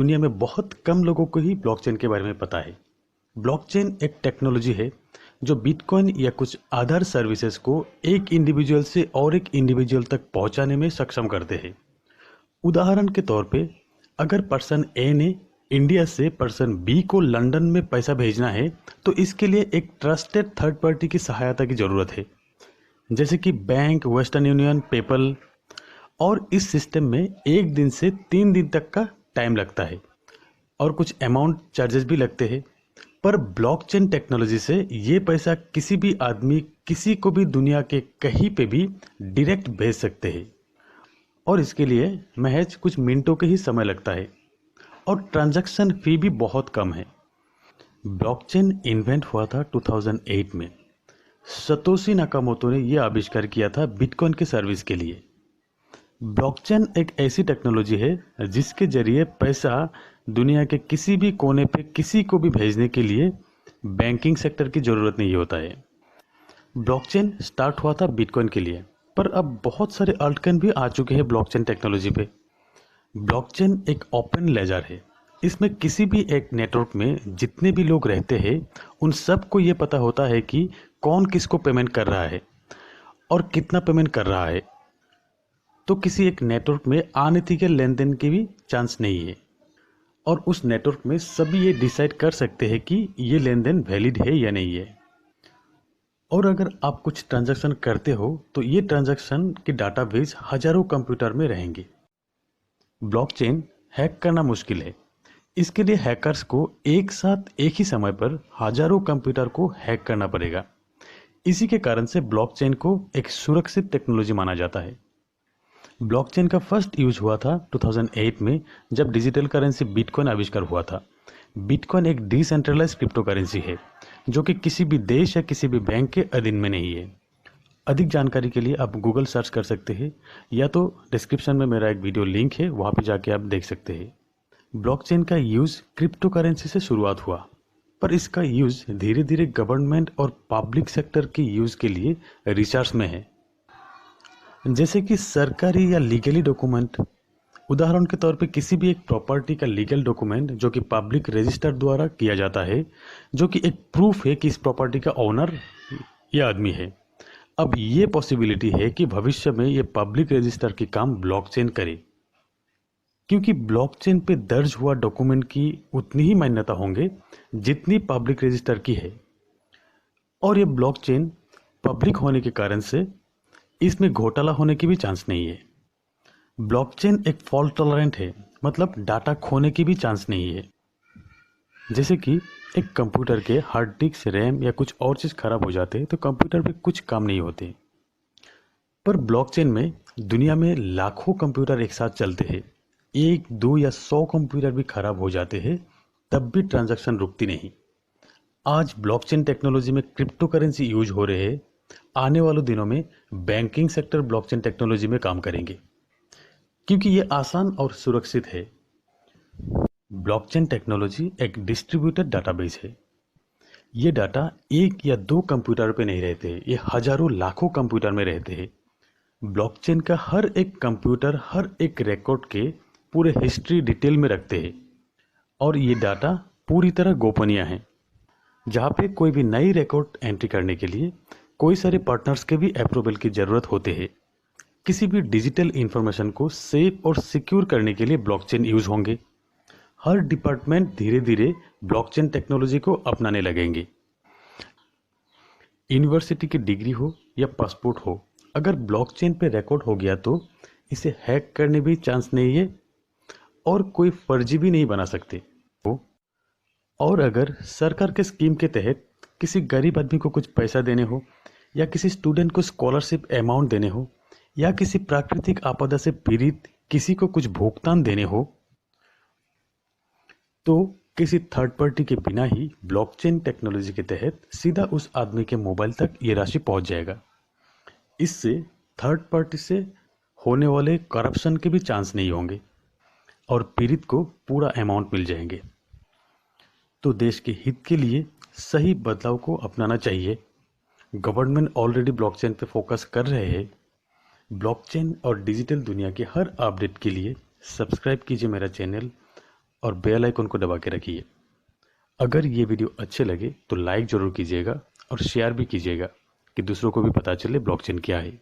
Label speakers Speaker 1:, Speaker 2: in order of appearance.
Speaker 1: दुनिया में बहुत कम लोगों को ही ब्लॉकचेन के बारे में पता है। ब्लॉकचेन एक टेक्नोलॉजी है जो बिटकॉइन या कुछ आधार सर्विसेज को एक इंडिविजुअल से और एक इंडिविजुअल तक पहुंचाने में सक्षम करते हैं। उदाहरण के तौर पे, अगर पर्सन ए ने इंडिया से पर्सन बी को लंदन में पैसा भेजना है, तो इसके लिए एक ट्रस्टेड थर्ड पार्टी की सहायता की ज़रूरत है, जैसे कि बैंक, वेस्टर्न यूनियन, पेपल। और इस सिस्टम में 1 दिन से 3 दिन तक का टाइम लगता है और कुछ अमाउंट चार्जेस भी लगते हैं। पर ब्लॉकचेन टेक्नोलॉजी से ये पैसा किसी भी आदमी किसी को भी दुनिया के कहीं पे भी डायरेक्ट भेज सकते हैं, और इसके लिए महज कुछ मिनटों के ही समय लगता है और ट्रांजैक्शन फी भी बहुत कम है। ब्लॉकचेन इन्वेंट हुआ था 2008 में। सतोशी नाकामोटो ने यह आविष्कार किया था बिटकॉइन के सर्विस के लिए। ब्लॉकचेन एक ऐसी टेक्नोलॉजी है जिसके जरिए पैसा दुनिया के किसी भी कोने पे किसी को भी भेजने के लिए बैंकिंग सेक्टर की ज़रूरत नहीं होता है। ब्लॉकचेन स्टार्ट हुआ था बिटकॉइन के लिए, पर अब बहुत सारे अल्टकॉइन भी आ चुके हैं ब्लॉकचेन टेक्नोलॉजी पे। ब्लॉकचेन एक ओपन लेजर है। इसमें किसी भी एक नेटवर्क में जितने भी लोग रहते हैं उन सबको ये पता होता है कि कौन किसको पेमेंट कर रहा है और कितना पेमेंट कर रहा है। तो किसी एक नेटवर्क में अनएथिकल लेन देन की भी चांस नहीं है, और उस नेटवर्क में सभी ये डिसाइड कर सकते हैं कि ये लेन देन वैलिड है या नहीं है। और अगर आप कुछ ट्रांजैक्शन करते हो तो ये ट्रांजैक्शन के डाटाबेस हजारों कंप्यूटर में रहेंगे। ब्लॉकचेन हैक करना मुश्किल है। इसके लिए हैकर्स को एक साथ एक ही समय पर हजारों कंप्यूटर को हैक करना पड़ेगा। इसी के कारण से ब्लॉकचेन को एक सुरक्षित टेक्नोलॉजी माना जाता है। ब्लॉकचेन का फर्स्ट यूज हुआ था 2008 में, जब डिजिटल करेंसी बिटकॉइन आविष्कार हुआ था। बिटकॉइन एक डिसेंट्रलाइज्ड क्रिप्टो करेंसी है जो कि किसी भी देश या किसी भी बैंक के अधीन में नहीं है। अधिक जानकारी के लिए आप गूगल सर्च कर सकते हैं, या तो डिस्क्रिप्शन में मेरा एक वीडियो लिंक है, वहाँ पे जाके आप देख सकते हैं। ब्लॉकचेन का यूज़ क्रिप्टो करेंसी से शुरुआत हुआ, पर इसका यूज़ धीरे धीरे गवर्नमेंट और पब्लिक सेक्टर के यूज़ के लिए रिसर्च में है, जैसे कि सरकारी या लीगली डॉक्यूमेंट। उदाहरण के तौर पे किसी भी एक प्रॉपर्टी का लीगल डॉक्यूमेंट जो कि पब्लिक रजिस्टर द्वारा किया जाता है, जो कि एक प्रूफ है कि इस प्रॉपर्टी का ओनर ये आदमी है। अब ये पॉसिबिलिटी है कि भविष्य में ये पब्लिक रजिस्टर की काम ब्लॉकचेन करे, क्योंकि ब्लॉकचेन पे दर्ज हुआ डॉक्यूमेंट की उतनी ही मान्यता होंगे जितनी पब्लिक रजिस्टर की है। और ये ब्लॉकचेन पब्लिक होने के कारण से इसमें घोटाला होने की भी चांस नहीं है। ब्लॉकचेन एक फॉल्ट टॉलरेंट है, मतलब डाटा खोने की भी चांस नहीं है। जैसे कि एक कंप्यूटर के हार्ड डिस्क, रैम या कुछ और चीज़ खराब हो जाते तो कंप्यूटर पे कुछ काम नहीं होते। पर ब्लॉकचेन में दुनिया में लाखों कंप्यूटर एक साथ चलते हैं। 1, 2 या 100 कंप्यूटर भी खराब हो जाते हैं तब भी ट्रांजैक्शन रुकती नहीं। आज ब्लॉकचेन टेक्नोलॉजी में क्रिप्टो करेंसी यूज हो रहे हैं। आने वाले दिनों में बैंकिंग सेक्टर ब्लॉकचेन टेक्नोलॉजी में काम करेंगे, क्योंकि ये आसान और सुरक्षित है। ब्लॉकचेन टेक्नोलॉजी एक डिस्ट्रीब्यूटेड डाटाबेस है। ये डाटा 1 या 2 कंप्यूटर पे नहीं रहते, ये हजारों लाखों कंप्यूटर में रहते हैं। ब्लॉकचेन का हर एक कंप्यूटर हर एक रिकॉर्ड के पूरे हिस्ट्री डिटेल में रखते हैं, और ये डाटा पूरी तरह गोपनीय है। जहाँ पे कोई भी नई रिकॉर्ड एंट्री करने के लिए कोई सारे पार्टनर्स के भी अप्रूवल की ज़रूरत होते हैं। किसी भी डिजिटल इंफॉर्मेशन को सेफ और सिक्योर करने के लिए ब्लॉकचेन यूज होंगे। हर डिपार्टमेंट धीरे धीरे ब्लॉकचेन टेक्नोलॉजी को अपनाने लगेंगे। यूनिवर्सिटी की डिग्री हो या पासपोर्ट हो, अगर ब्लॉकचेन पे रिकॉर्ड हो गया तो इसे हैक करने भी चांस नहीं है और कोई फर्जी भी नहीं बना सकते। और अगर सरकार के स्कीम के तहत किसी गरीब आदमी को कुछ पैसा देने हो, या किसी स्टूडेंट को स्कॉलरशिप अमाउंट देने हो, या किसी प्राकृतिक आपदा से पीड़ित किसी को कुछ भुगतान देने हो, तो किसी थर्ड पार्टी के बिना ही ब्लॉकचेन टेक्नोलॉजी के तहत सीधा उस आदमी के मोबाइल तक ये राशि पहुंच जाएगा। इससे थर्ड पार्टी से होने वाले करप्शन के भी चांस नहीं होंगे और पीड़ित को पूरा अमाउंट मिल जाएंगे। तो देश के हित के लिए सही बदलाव को अपनाना चाहिए। गवर्नमेंट ऑलरेडी ब्लॉकचेन पे फोकस कर रहे हैं। ब्लॉकचेन और डिजिटल दुनिया के हर अपडेट के लिए सब्सक्राइब कीजिए मेरा चैनल और बेल आइकन को दबा के रखिए। अगर ये वीडियो अच्छे लगे तो लाइक ज़रूर कीजिएगा और शेयर भी कीजिएगा कि दूसरों को भी पता चले ब्लॉकचेन क्या है।